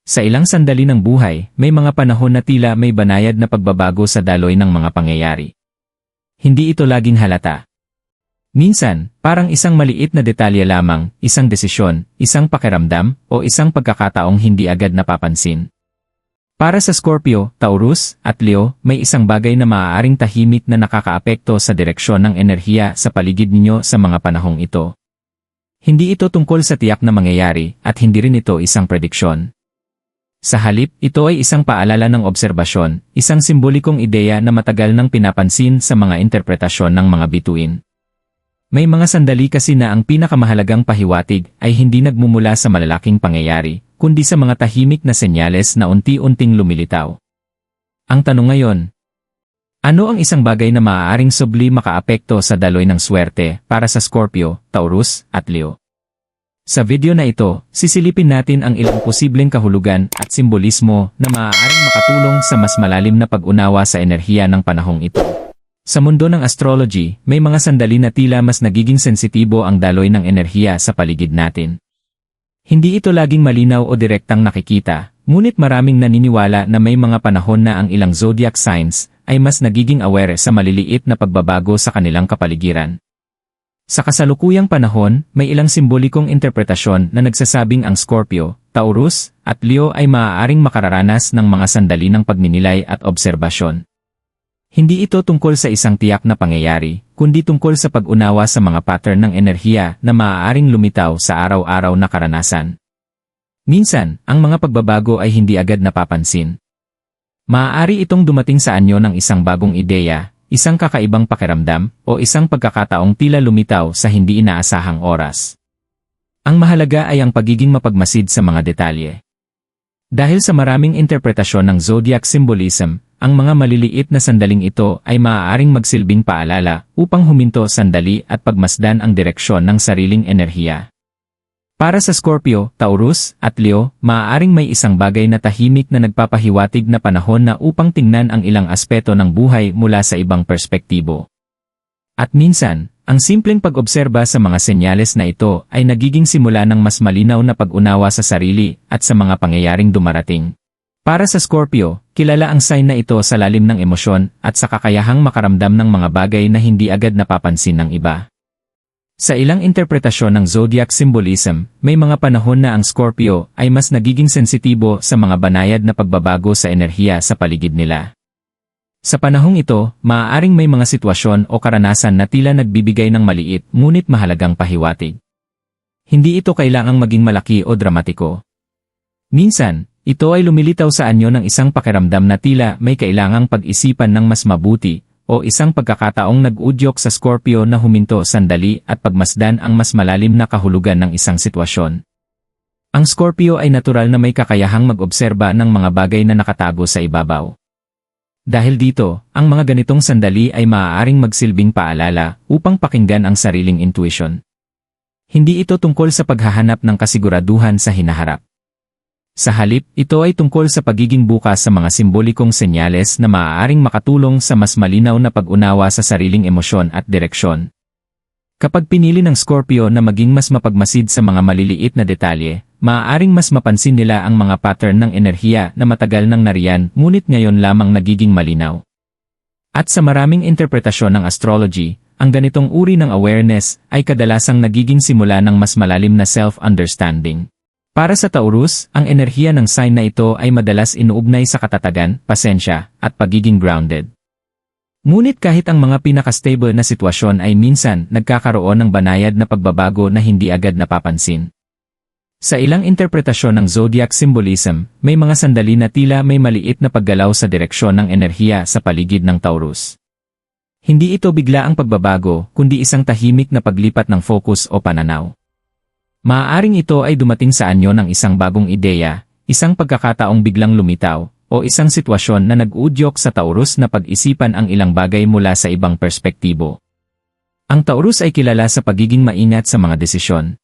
Sa ilang sandali ng buhay, may mga panahon na tila may banayad na pagbabago sa daloy ng mga pangyayari. Hindi ito laging halata. Minsan, parang isang maliit na detalye lamang, isang desisyon, isang pakiramdam, o isang pagkakataong hindi agad napapansin. Para sa Scorpio, Taurus, at Leo, may isang bagay na maaaring tahimik na nakakaapekto sa direksyon ng enerhiya sa paligid ninyo sa mga panahong ito. Hindi ito tungkol sa tiyak na mangyayari, at hindi rin ito isang prediksyon. Sa halip, ito ay isang paalala ng obserbasyon, isang simbolikong ideya na matagal nang pinapansin sa mga interpretasyon ng mga bituin. May mga sandali kasi na ang pinakamahalagang pahiwatig ay hindi nagmumula sa malalaking pangyayari, kundi sa mga tahimik na senyales na unti-unting lumilitaw. Ang tanong ngayon, ano ang isang bagay na maaaring subli makaapekto sa daloy ng swerte para sa Scorpio, Taurus, at Leo? Sa video na ito, sisilipin natin ang ilang posibleng kahulugan at simbolismo na maaaring makatulong sa mas malalim na pag-unawa sa enerhiya ng panahong ito. Sa mundo ng astrology, may mga sandali na tila mas nagiging sensitibo ang daloy ng enerhiya sa paligid natin. Hindi ito laging malinaw o direktang nakikita, ngunit maraming naniniwala na may mga panahon na ang ilang zodiac signs ay mas nagiging aware sa maliliit na pagbabago sa kanilang kapaligiran. Sa kasalukuyang panahon, may ilang simbolikong interpretasyon na nagsasabing ang Scorpio, Taurus, at Leo ay maaaring makararanas ng mga sandali ng pagninilay at obserbasyon. Hindi ito tungkol sa isang tiyak na pangyayari, kundi tungkol sa pag-unawa sa mga pattern ng enerhiya na maaaring lumitaw sa araw-araw na karanasan. Minsan, ang mga pagbabago ay hindi agad napapansin. Maaari itong dumating sa anyo ng isang bagong ideya, isang kakaibang pakiramdam, o isang pagkakataong tila lumitaw sa hindi inaasahang oras. Ang mahalaga ay ang pagiging mapagmasid sa mga detalye. Dahil sa maraming interpretasyon ng zodiac symbolism, ang mga maliliit na sandaling ito ay maaaring magsilbing paalala upang huminto sandali at pagmasdan ang direksyon ng sariling enerhiya. Para sa Scorpio, Taurus, at Leo, maaaring may isang bagay na tahimik na nagpapahiwatig na panahon na upang tingnan ang ilang aspeto ng buhay mula sa ibang perspektibo. At minsan, ang simpleng pag-obserba sa mga senyales na ito ay nagiging simula ng mas malinaw na pag-unawa sa sarili at sa mga pangyayaring dumarating. Para sa Scorpio, kilala ang sign na ito sa lalim ng emosyon at sa kakayahang makaramdam ng mga bagay na hindi agad napapansin ng iba. Sa ilang interpretasyon ng zodiac symbolism, may mga panahon na ang Scorpio ay mas nagiging sensitibo sa mga banayad na pagbabago sa enerhiya sa paligid nila. Sa panahong ito, maaaring may mga sitwasyon o karanasan na tila nagbibigay ng maliit ngunit mahalagang pahiwatig. Hindi ito kailangang maging malaki o dramatiko. Minsan, ito ay lumilitaw sa anyo ng isang pakiramdam na tila may kailangang pag-isipan ng mas mabuti, o isang pagkakataong nag-udyok sa Scorpio na huminto sandali at pagmasdan ang mas malalim na kahulugan ng isang sitwasyon. Ang Scorpio ay natural na may kakayahang mag-obserba ng mga bagay na nakatago sa ibabaw. Dahil dito, ang mga ganitong sandali ay maaaring magsilbing paalala upang pakinggan ang sariling intuition. Hindi ito tungkol sa paghahanap ng kasiguraduhan sa hinaharap. Sa halip, ito ay tungkol sa pagiging bukas sa mga simbolikong senyales na maaaring makatulong sa mas malinaw na pag-unawa sa sariling emosyon at direksyon. Kapag pinili ng Scorpio na maging mas mapagmasid sa mga maliliit na detalye, maaaring mas mapansin nila ang mga pattern ng enerhiya na matagal nang nariyan ngunit ngayon lamang nagiging malinaw. At sa maraming interpretasyon ng astrology, ang ganitong uri ng awareness ay kadalasang nagiging simula ng mas malalim na self-understanding. Para sa Taurus, ang enerhiya ng sign na ito ay madalas inuugnay sa katatagan, pasensya, at pagiging grounded. Ngunit kahit ang mga pinaka-stable na sitwasyon ay minsan nagkakaroon ng banayad na pagbabago na hindi agad napapansin. Sa ilang interpretasyon ng zodiac symbolism, may mga sandali na tila may maliit na paggalaw sa direksyon ng enerhiya sa paligid ng Taurus. Hindi ito bigla ang pagbabago, kundi isang tahimik na paglipat ng focus o pananaw. Maaaring ito ay dumating sa anyo ng isang bagong ideya, isang pagkakataong biglang lumitaw, o isang sitwasyon na nag-udyok sa Taurus na pag-isipan ang ilang bagay mula sa ibang perspektibo. Ang Taurus ay kilala sa pagiging maingat sa mga desisyon.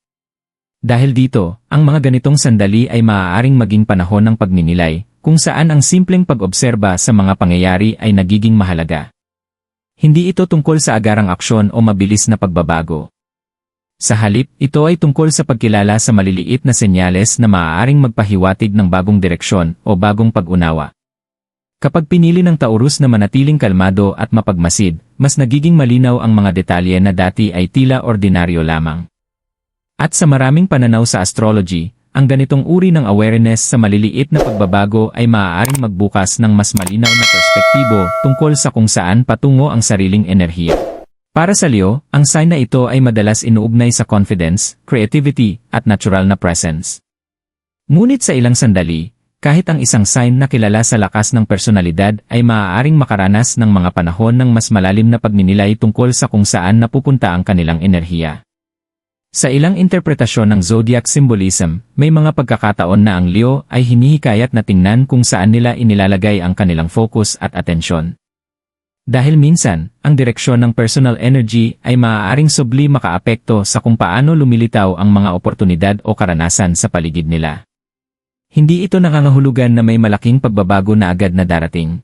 Dahil dito, ang mga ganitong sandali ay maaaring maging panahon ng pagninilay, kung saan ang simpleng pag-obserba sa mga pangyayari ay nagiging mahalaga. Hindi ito tungkol sa agarang aksyon o mabilis na pagbabago. Sa halip, ito ay tungkol sa pagkilala sa maliliit na senyales na maaaring magpahiwatig ng bagong direksyon o bagong pag-unawa. Kapag pinili ng Taurus na manatiling kalmado at mapagmasid, mas nagiging malinaw ang mga detalye na dati ay tila ordinaryo lamang. At sa maraming pananaw sa astrology, ang ganitong uri ng awareness sa maliliit na pagbabago ay maaaring magbukas ng mas malinaw na perspektibo tungkol sa kung saan patungo ang sariling enerhiya. Para sa Leo, ang sign na ito ay madalas inuugnay sa confidence, creativity, at natural na presence. Ngunit sa ilang sandali, kahit ang isang sign na kilala sa lakas ng personalidad ay maaaring makaranas ng mga panahon ng mas malalim na pagninilay tungkol sa kung saan napupunta ang kanilang enerhiya. Sa ilang interpretasyon ng zodiac symbolism, may mga pagkakataon na ang Leo ay hinihikayat na tingnan kung saan nila inilalagay ang kanilang focus at atensyon. Dahil minsan, ang direksyon ng personal energy ay maaaring subli makaapekto sa kung paano lumilitaw ang mga oportunidad o karanasan sa paligid nila. Hindi ito nangangahulugan na may malaking pagbabago na agad na darating.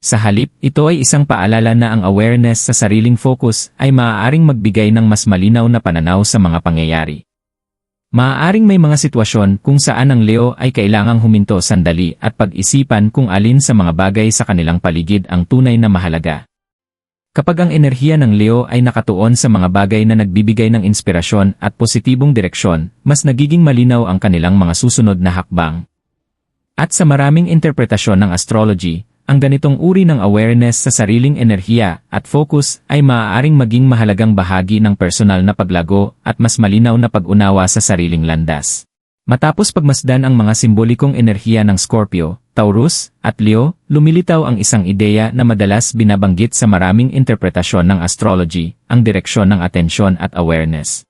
Sa halip, ito ay isang paalala na ang awareness sa sariling focus ay maaaring magbigay ng mas malinaw na pananaw sa mga pangyayari. Maaaring may mga sitwasyon kung saan ang Leo ay kailangang huminto sandali at pag-isipan kung alin sa mga bagay sa kanilang paligid ang tunay na mahalaga. Kapag ang enerhiya ng Leo ay nakatuon sa mga bagay na nagbibigay ng inspirasyon at positibong direksyon, mas nagiging malinaw ang kanilang mga susunod na hakbang. At sa maraming interpretasyon ng astrology, ang ganitong uri ng awareness sa sariling enerhiya at focus ay maaaring maging mahalagang bahagi ng personal na paglago at mas malinaw na pag-unawa sa sariling landas. Matapos pagmasdan ang mga simbolikong enerhiya ng Scorpio, Taurus, at Leo, lumilitaw ang isang ideya na madalas binabanggit sa maraming interpretasyon ng astrology, ang direksyon ng atensyon at awareness.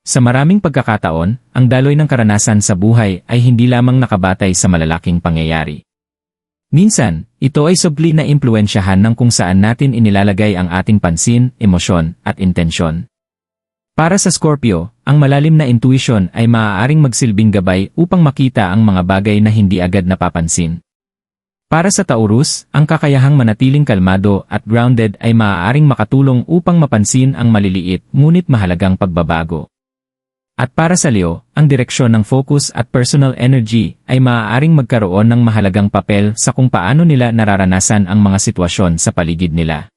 Sa maraming pagkakataon, ang daloy ng karanasan sa buhay ay hindi lamang nakabatay sa malalaking pangyayari. Minsan, ito ay subli na impluwensyahan ng kung saan natin inilalagay ang ating pansin, emosyon, at intensyon. Para sa Scorpio, ang malalim na intuition ay maaaring magsilbing gabay upang makita ang mga bagay na hindi agad napapansin. Para sa Taurus, ang kakayahang manatiling kalmado at grounded ay maaaring makatulong upang mapansin ang maliliit ngunit mahalagang pagbabago. At para sa Leo, ang direksyon ng focus at personal energy ay maaaring magkaroon ng mahalagang papel sa kung paano nila nararanasan ang mga sitwasyon sa paligid nila.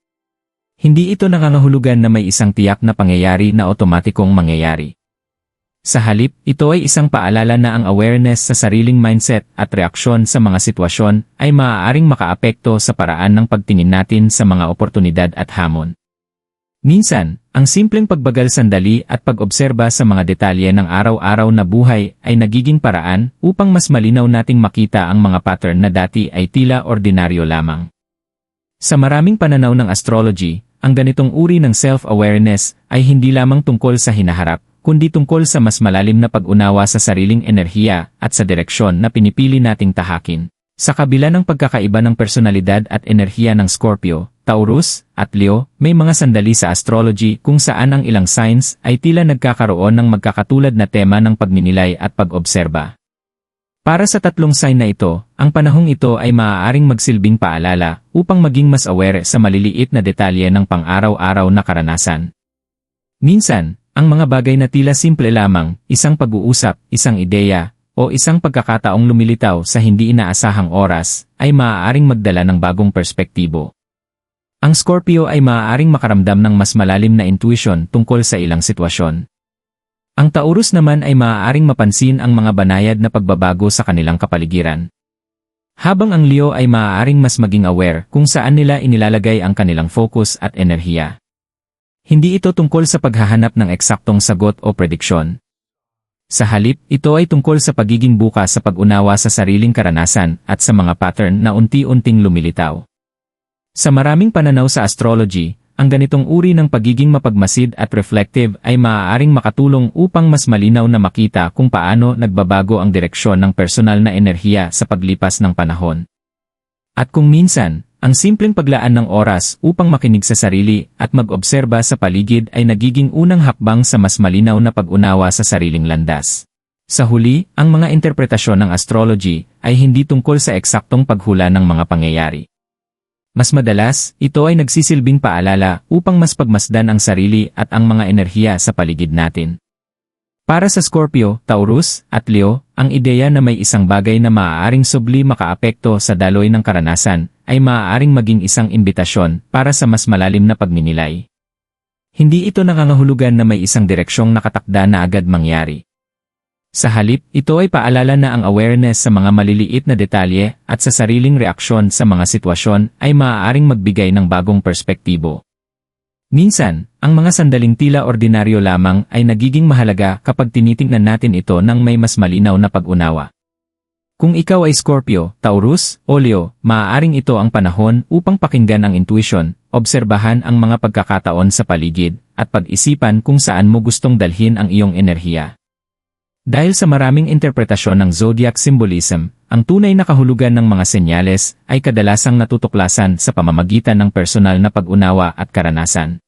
Hindi ito nangangahulugan na may isang tiyak na pangyayari na otomatikong mangyayari. Sa halip, ito ay isang paalala na ang awareness sa sariling mindset at reaksyon sa mga sitwasyon ay maaaring makaapekto sa paraan ng pagtingin natin sa mga oportunidad at hamon. Minsan, ang simpleng pagbagal sandali at pag-obserba sa mga detalye ng araw-araw na buhay ay nagiging paraan upang mas malinaw nating makita ang mga pattern na dati ay tila ordinaryo lamang. Sa maraming pananaw ng astrology, ang ganitong uri ng self-awareness ay hindi lamang tungkol sa hinaharap, kundi tungkol sa mas malalim na pag-unawa sa sariling enerhiya at sa direksyon na pinipili nating tahakin. Sa kabila ng pagkakaiba ng personalidad at enerhiya ng Scorpio, Taurus, at Leo, may mga sandali sa astrology kung saan ang ilang signs ay tila nagkakaroon ng magkakatulad na tema ng pagninilay at pag-obserba. Para sa tatlong sign na ito, ang panahong ito ay maaaring magsilbing paalala upang maging mas aware sa maliliit na detalye ng pang-araw-araw na karanasan. Minsan, ang mga bagay na tila simple lamang, isang pag-uusap, isang ideya, o isang pagkakataong lumilitaw sa hindi inaasahang oras, ay maaaring magdala ng bagong perspektibo. Ang Scorpio ay maaaring makaramdam ng mas malalim na intuition tungkol sa ilang sitwasyon. Ang Taurus naman ay maaaring mapansin ang mga banayad na pagbabago sa kanilang kapaligiran. Habang ang Leo ay maaaring mas maging aware kung saan nila inilalagay ang kanilang focus at enerhiya. Hindi ito tungkol sa paghahanap ng eksaktong sagot o prediksyon. Sa halip, ito ay tungkol sa pagiging bukas sa pag-unawa sa sariling karanasan at sa mga pattern na unti-unting lumilitaw. Sa maraming pananaw sa astrology, ang ganitong uri ng pagiging mapagmasid at reflective ay maaaring makatulong upang mas malinaw na makita kung paano nagbabago ang direksyon ng personal na enerhiya sa paglipas ng panahon. At kung minsan, ang simpleng paglaan ng oras upang makinig sa sarili at mag-obserba sa paligid ay nagiging unang hakbang sa mas malinaw na pag-unawa sa sariling landas. Sa huli, ang mga interpretasyon ng astrology ay hindi tungkol sa eksaktong paghula ng mga pangyayari. Mas madalas, ito ay nagsisilbing paalala upang mas pagmasdan ang sarili at ang mga enerhiya sa paligid natin. Para sa Scorpio, Taurus, at Leo, ang ideya na may isang bagay na maaaring subli makaapekto sa daloy ng karanasan ay maaaring maging isang imbitasyon para sa mas malalim na pagninilay. Hindi ito nangangahulugan na may isang direksyong nakatakda na agad mangyari. Sa halip, ito ay paalala na ang awareness sa mga maliliit na detalye at sa sariling reaksyon sa mga sitwasyon ay maaaring magbigay ng bagong perspektibo. Minsan, ang mga sandaling tila ordinaryo lamang ay nagiging mahalaga kapag tinitingnan natin ito ng may mas malinaw na pag-unawa. Kung ikaw ay Scorpio, Taurus, o Leo, maaaring ito ang panahon upang pakinggan ang intuition, obserbahan ang mga pagkakataon sa paligid, at pag-isipan kung saan mo gustong dalhin ang iyong enerhiya. Dahil sa maraming interpretasyon ng zodiac symbolism, ang tunay na kahulugan ng mga senyales ay kadalasang natutuklasan sa pamamagitan ng personal na pag-unawa at karanasan.